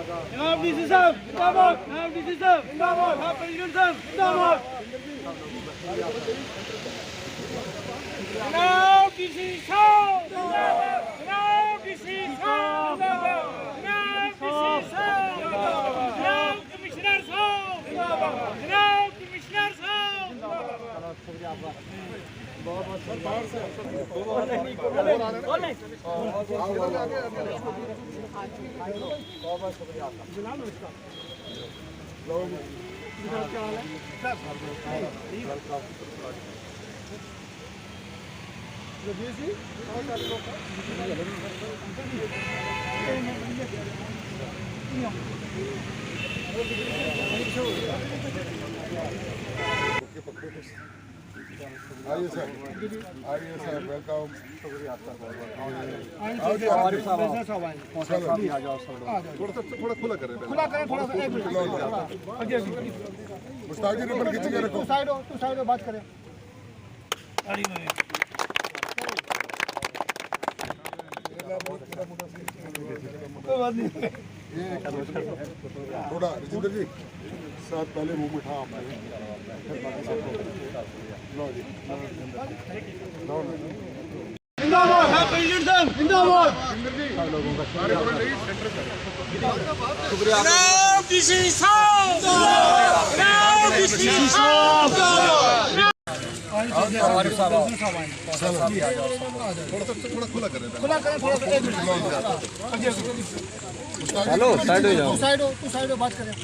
जनाब डीसी साहब जिंदाबाद, जनाब डीसी साहब जिंदाबाद, जनाब प्रेसिडेंट साहब जिंदाबाद, जनाब डीसी साहब जिंदाबाद, जनाब डीसी साहब जिंदाबाद, जनाब डीसी साहब जिंदाबाद, जनाब कमिश्नर साहब जिंदाबाद, जनाब कमिश्नर साहब जिंदाबाद। बहुत बहुत शुक्रिया आपका जनाब। नमस्कार, क्या हाल है? आइए सर, वेलकम। शुक्रिया आपका बहुत बहुत। थोड़ा खुला करें, खुला करें थोड़ा सा, मुश्ताक जी रिबन खींच के रखो। तू साइड हो बात करें। थोड़ा रजिंदर जी साथ पहले मुंह मिठा आप जिंदाबाद है प्रेसिडेंट साहब जिंदाबाद। जनाब डीसी साहब जनाब डीसी साहब थोड़ा खुला करें। खुला करें थोड़ा सा, एक मिनट। हेलो साइड हो जाओ। तू साइड हो बात करें।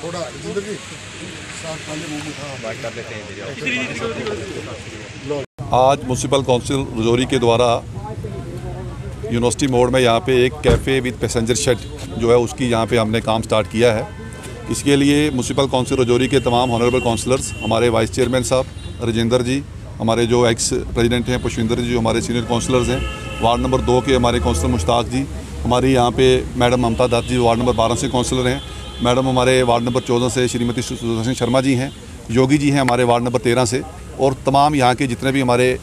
थोड़ा रजिंदर जी साथ पहले मुंह मिठा बात कर लेते हैं। आज म्यूनसिपल काउंसिल रजौरी के द्वारा यूनिवर्सिटी मोड़ में यहाँ पे एक कैफ़े विद पैसेंजर शेड जो है उसकी यहाँ पे हमने काम स्टार्ट किया है। इसके लिए म्यूनसिपल काउंसिल रजौरी के तमाम ऑनरेबल काउंसलर्स, हमारे वाइस चेयरमैन साहब राजेंद्र जी, हमारे जो एक्स प्रेसिडेंट हैं पुष्पिंदर जी, जो हमारे सीनियर काउंसलर्स हैं, वार्ड नंबर 2 के हमारे काउंसलर मुश्ताक जी, हमारी यहाँ पे मैडम ममता दत्त जी वार्ड नंबर 12 से काउंसलर हैं, मैडम हमारे वार्ड नंबर 14 से श्रीमती सुदर्शन शर्मा जी हैं, योगी जी हैं हमारे वार्ड नंबर 13 से, और तमाम यहाँ के जितने भी हमारे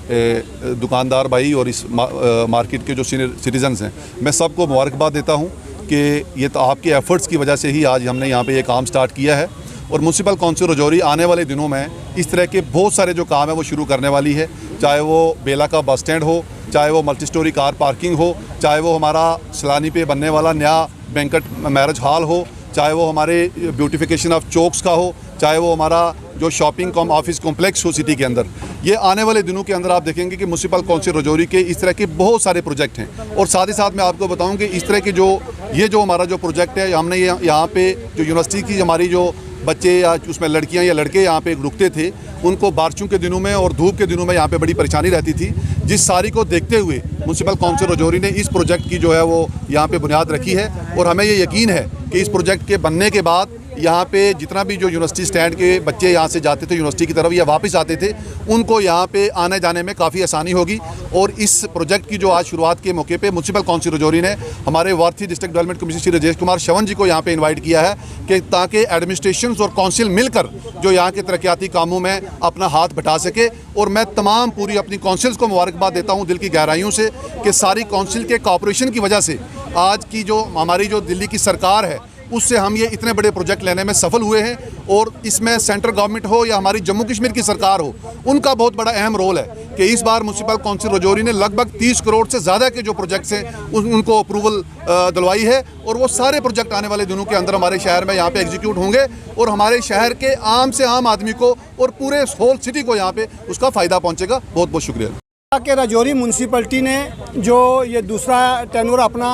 दुकानदार भाई और इस मार्केट के जो सीनियर सिटीजन्स हैं, मैं सबको मुबारकबाद देता हूँ कि ये तो आपके एफ़र्ट्स की वजह से ही आज हमने यहाँ पे ये काम स्टार्ट किया है। और म्यूनसिपल काउंसिल रजौरी आने वाले दिनों में इस तरह के बहुत सारे जो काम है वो शुरू करने वाली है, चाहे वो बेला का बस स्टैंड हो, चाहे वो मल्टी स्टोरी कार पार्किंग हो, चाहे वो हमारा सलानी पे बनने वाला नया बैंकेट मैरिज हॉल हो, चाहे वो हमारे ब्यूटिफिकेशन ऑफ चौक्स का हो, चाहे वो हमारा जो शॉपिंग कॉम ऑफिस कॉम्प्लेक्स हो सिटी के अंदर। ये आने वाले दिनों के अंदर आप देखेंगे कि म्यूनसिपल काउंसिल रजौरी के इस तरह के बहुत सारे प्रोजेक्ट हैं। और साथ ही साथ मैं आपको बताऊं कि इस तरह के जो हमारा जो प्रोजेक्ट है, हमने यहाँ पे जो यूनिवर्सिटी की हमारी जो बच्चे या उसमें लड़कियां या लड़के यहाँ पे रुकते थे, उनको बारिशों के दिनों में और धूप के दिनों में यहाँ पे बड़ी परेशानी रहती थी। जिस सारी को देखते हुए म्यूनसिपल काउंसिल रजौरी ने इस प्रोजेक्ट की जो है वो यहाँ पे बुनियाद रखी है। और हमें ये यकीन है कि इस प्रोजेक्ट के बनने के बाद यहाँ पे जितना भी जो यूनिवर्सिटी स्टैंड के बच्चे यहाँ से जाते थे यूनिवर्सिटी की तरफ या वापस आते थे, उनको यहाँ पे आने जाने में काफ़ी आसानी होगी। और इस प्रोजेक्ट की जो आज शुरुआत के मौके पे म्यूनसिपल काउंसिल रजौरी ने हमारे वार्थी district development commissioner Shri Rajesh Kumar Shravan ji को यहाँ पे इन्वाइट किया है कि ताकि एडमिनिस्ट्रेशन और काउंसिल मिलकर जो यहाँ के तरक्याती कामों में अपना हाथ बटा सके। और मैं तमाम पूरी अपनी काउंसिल्स को मुबारकबाद देता हूँ दिल की गहराइयों से कि सारी काउंसिल के कॉपरेशन की वजह से आज की जो हमारी जो दिल्ली की सरकार है उससे हम ये इतने बड़े प्रोजेक्ट लेने में सफल हुए हैं। और इसमें सेंट्रल गवर्नमेंट हो या हमारी जम्मू कश्मीर की सरकार हो, उनका बहुत बड़ा अहम रोल है कि इस बार म्यूनसिपल काउंसिल रजौरी ने लगभग 30 करोड़ से ज़्यादा के जो प्रोजेक्ट्स हैं उनको अप्रूवल दिलवाई है। और वो सारे प्रोजेक्ट आने वाले दिनों के अंदर हमारे शहर में यहाँ पे एग्जीक्यूट होंगे और हमारे शहर के आम से आम आदमी को और पूरे होल सिटी को यहाँ पे उसका फ़ायदा पहुँचेगा। बहुत बहुत शुक्रिया। के रजौरी म्यूनसिपलिटी ने जो ये दूसरा टेन्योर अपना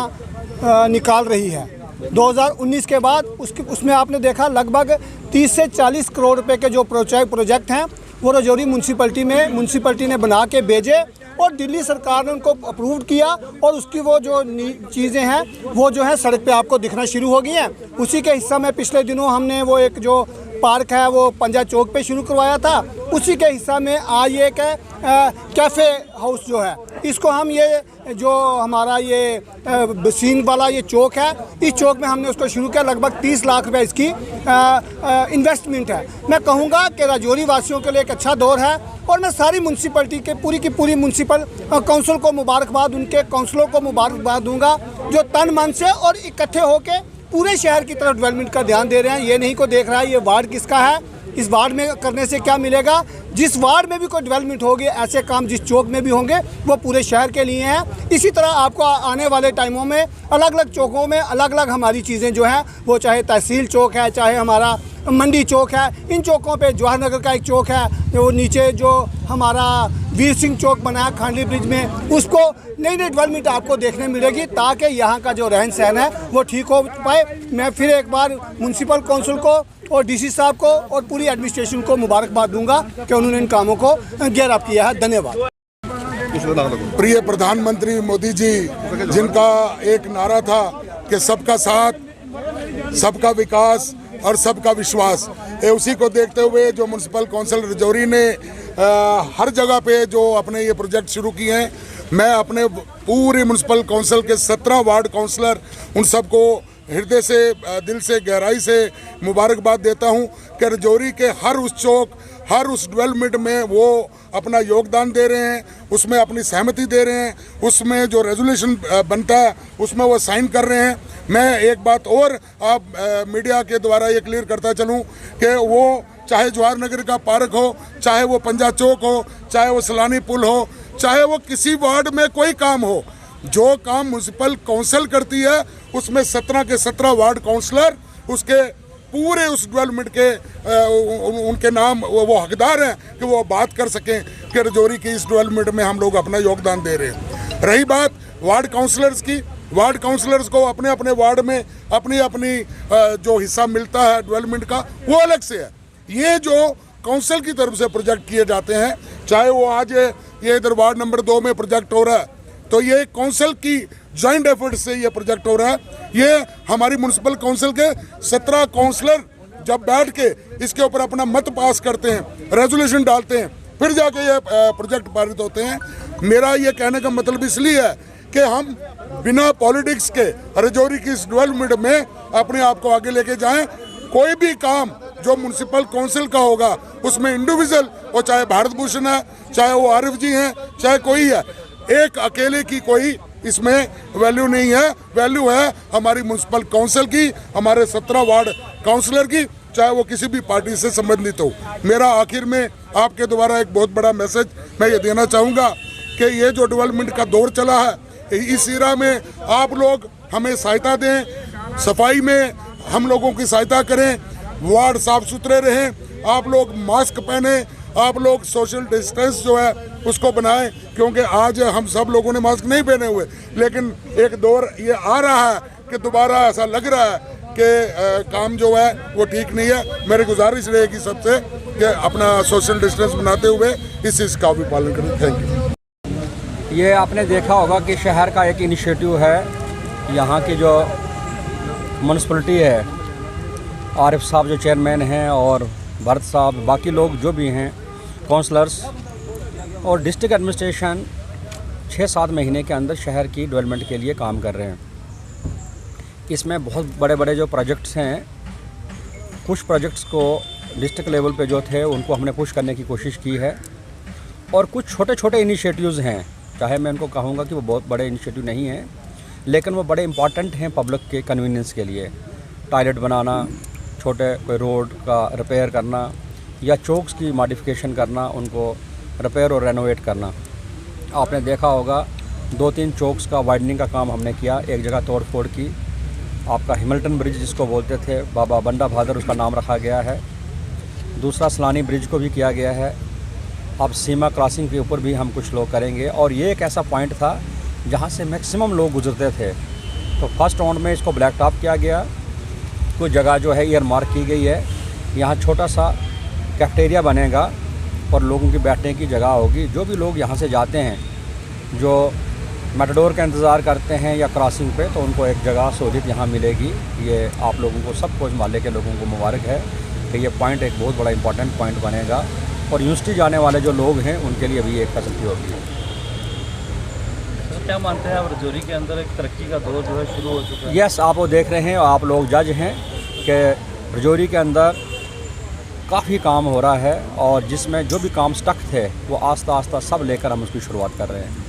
निकाल रही है 2019 के बाद, उसमें आपने देखा लगभग 30 से 40 करोड़ रुपए के जो प्रोजेक्ट हैं वो रजौरी म्यूनसिपलिटी ने बना के भेजे और दिल्ली सरकार ने उनको अप्रूव किया। और उसकी वो जो चीज़ें हैं वो जो है सड़क पे आपको दिखना शुरू हो गई हैं। उसी के हिस्सा में पिछले दिनों हमने वो एक जो पार्क है वो पंजा चौक पे शुरू करवाया था, उसी के हिस्सा में आज एक कैफ़े हाउस जो है, इसको हम ये जो हमारा ये सीन वाला ये चौक है, इस चौक में हमने उसको शुरू किया। लगभग 30 लाख रुपए इसकी इन्वेस्टमेंट है। मैं कहूँगा कि राजौरी वासियों के लिए एक अच्छा दौर है और मैं सारी म्यूनसिपलिटी के पूरी की पूरी म्यूनसिपल काउंसिल को मुबारकबाद, उनके काउंसिलों को मुबारकबाद दूंगा जो तन मन से और इकट्ठे होकर पूरे शहर की तरफ डेवलपमेंट का ध्यान दे रहे हैं। ये नहीं को देख रहा है ये वार्ड किसका है, इस वार्ड में करने से क्या मिलेगा। जिस वार्ड में भी कोई डेवलपमेंट होगी, ऐसे काम जिस चौक में भी होंगे वो पूरे शहर के लिए हैं। इसी तरह आपको आने वाले टाइमों में अलग अलग चौकों में अलग अलग हमारी चीज़ें जो हैं, वो चाहे तहसील चौक है, चाहे हमारा मंडी चौक है, इन चौकों पे जवाहर नगर का एक चौक है, वो नीचे जो हमारा वीर सिंह चौक बना है खांडली ब्रिज में, उसको नई नई डेवलपमेंट आपको देखने मिलेगी ताकि यहाँ का जो रहन सहन है वो ठीक हो पाए। मैं फिर एक बार म्यूनसिपल काउंसिल को और डीसी साहब को और पूरी एडमिनिस्ट्रेशन को मुबारकबाद दूंगा कि उन्होंने इन कामों को गियर अप किया है। धन्यवाद। प्रिय प्रधानमंत्री मोदी जी, जिनका एक नारा था कि सबका साथ, सबका विकास और सबका विश्वास, उसी को देखते हुए जो म्यूनसिपल काउंसिल राजौरी ने हर जगह पे जो अपने ये प्रोजेक्ट शुरू किए हैं, मैं अपने पूरे म्यूनसिपल काउंसिल के 17 वार्ड काउंसलर उन सबको हृदय से, दिल से, गहराई से मुबारकबाद देता हूं कि राजौरी के हर उस चौक, हर उस डेवलपमेंट में वो अपना योगदान दे रहे हैं, उसमें अपनी सहमति दे रहे हैं, उसमें जो रेजोल्यूशन बनता है उसमें वो साइन कर रहे हैं। मैं एक बात और आप मीडिया के द्वारा ये क्लियर करता चलूं कि वो चाहे जवाहर नगर का पार्क हो, चाहे वो पंजा चौक हो, चाहे वो सलानी पुल हो, चाहे वो किसी वार्ड में कोई काम हो, जो काम म्यूनसिपल काउंसिल करती है उसमें 17 के 17 वार्ड काउंसलर उसके पूरे उस डेवलपमेंट के उनके नाम वो हकदार हैं कि वो बात कर सकें कि राजौरी की इस डेवलपमेंट में हम लोग अपना योगदान दे रहे हैं। रही बात वार्ड काउंसलर्स की, वार्ड काउंसलर्स को अपने अपने वार्ड में अपनी अपनी जो हिस्सा मिलता है डेवलपमेंट का वो अलग से है। ये जो काउंसिल की तरफ से प्रोजेक्ट किए जाते हैं, चाहे वो आज ये इधर वार्ड नंबर 2 में प्रोजेक्ट हो रहा है, तो ये काउंसिल की जॉइंट एफर्ट से ये प्रोजेक्ट हो रहा है। ये हमारी म्यूनसिपल काउंसिल के 17 काउंसलर जब बैठ के इसके ऊपर अपना मत पास करते हैं, रेजोल्यूशन डालते हैं, फिर जाके ये प्रोजेक्ट पारित होते हैं। मेरा ये कहने का मतलब इसलिए है कि हम बिना पॉलिटिक्स के राजौरी की इस डेवलपमेंट में अपने आप को आगे लेके जाएं। कोई भी काम जो म्यूनसिपल काउंसिल का होगा उसमें इंडिविजुअल, वो चाहे भारत भूषण है, चाहे वो आरिफ जी हैं, चाहे कोई है, एक अकेले की कोई इसमें वैल्यू नहीं है। वैल्यू है हमारी म्यूनसिपल काउंसिल की, हमारे 17 वार्ड काउंसलर की, चाहे वो किसी भी पार्टी से संबंधित हो। मेरा आखिर में आपके द्वारा एक बहुत बड़ा मैसेज मैं ये देना चाहूँगा कि ये जो डेवलपमेंट का दौर चला है, इस एरा में आप लोग हमें सहायता दें, सफाई में हम लोगों की सहायता करें, वार्ड साफ सुथरे रहें, आप लोग मास्क पहने, आप लोग सोशल डिस्टेंस जो है उसको बनाएं, क्योंकि आज हम सब लोगों ने मास्क नहीं पहने हुए, लेकिन एक दौर ये आ रहा है कि दोबारा ऐसा लग रहा है कि काम जो है वो ठीक नहीं है। मेरी गुजारिश रहेगी सबसे कि अपना सोशल डिस्टेंस बनाते हुए इस चीज़ का भी पालन करें। Thank you. ये आपने देखा होगा कि शहर का एक इनिशिएटिव है, यहाँ की जो म्यूनसिपलिटी है, आरिफ साहब जो चेयरमैन हैं और भरत साहब, बाकी लोग जो भी हैं काउंसलर्स और डिस्ट्रिक्ट एडमिनिस्ट्रेशन 6-7 महीने के अंदर शहर की डेवलपमेंट के लिए काम कर रहे हैं। इसमें बहुत बड़े बड़े जो प्रोजेक्ट्स हैं, कुछ प्रोजेक्ट्स को डिस्ट्रिक्ट लेवल पे जो थे उनको हमने पुश करने की कोशिश की है, और कुछ छोटे छोटे इनिशिएटिव्स हैं, चाहे मैं उनको कहूँगा कि वो बहुत बड़े इनिशिएटिव नहीं हैं, लेकिन वो बड़े इंपॉर्टेंट हैं पब्लिक के कन्वीनियंस के लिए। टॉयलेट बनाना, छोटे कोई रोड का रिपेयर करना, या चौक्स की मॉडिफिकेशन करना, उनको रिपेयर और रेनोवेट करना। आपने देखा होगा 2-3 चौक्स का वाइडनिंग का काम हमने किया, एक जगह तोड़ फोड़ की, आपका हिमल्टन ब्रिज जिसको बोलते थे, बाबा बंडा बहादुर उसका नाम रखा गया है। दूसरा सलानी ब्रिज को भी किया गया है। अब सीमा क्रॉसिंग के ऊपर भी हम कुछ लोग करेंगे, और ये एक ऐसा पॉइंट था जहाँ से मैक्सिमम लोग गुजरते थे, तो फर्स्ट राउंड में इसको ब्लैक टॉप किया गया। कुछ जगह जो है ईयर मार्क की गई है, यहाँ छोटा सा कैफेटेरिया बनेगा और लोगों की बैठने की जगह होगी। जो भी लोग यहाँ से जाते हैं, जो मेटाडोर का इंतज़ार करते हैं या क्रॉसिंग पे, तो उनको एक जगह सहूलियत यहाँ मिलेगी। ये आप लोगों को, सबको, इस मोहल्ले के लोगों को मुबारक है कि ये पॉइंट एक बहुत बड़ा इंपॉर्टेंट पॉइंट बनेगा और यूनिवर्सिटी जाने वाले जो लोग हैं उनके लिए भी एक फैसिलिटी होगी। क्या मानते हैं आप, रजौरी के अंदर एक तरक्की का दौर जो है शुरू हो चुका है? यस, आप वो देख रहे हैं, आप लोग जज हैं कि रजौरी के अंदर काफ़ी काम हो रहा है और जिसमें जो भी काम स्टक थे वो आस्ता आस्ता सब लेकर हम उसकी शुरुआत कर रहे हैं।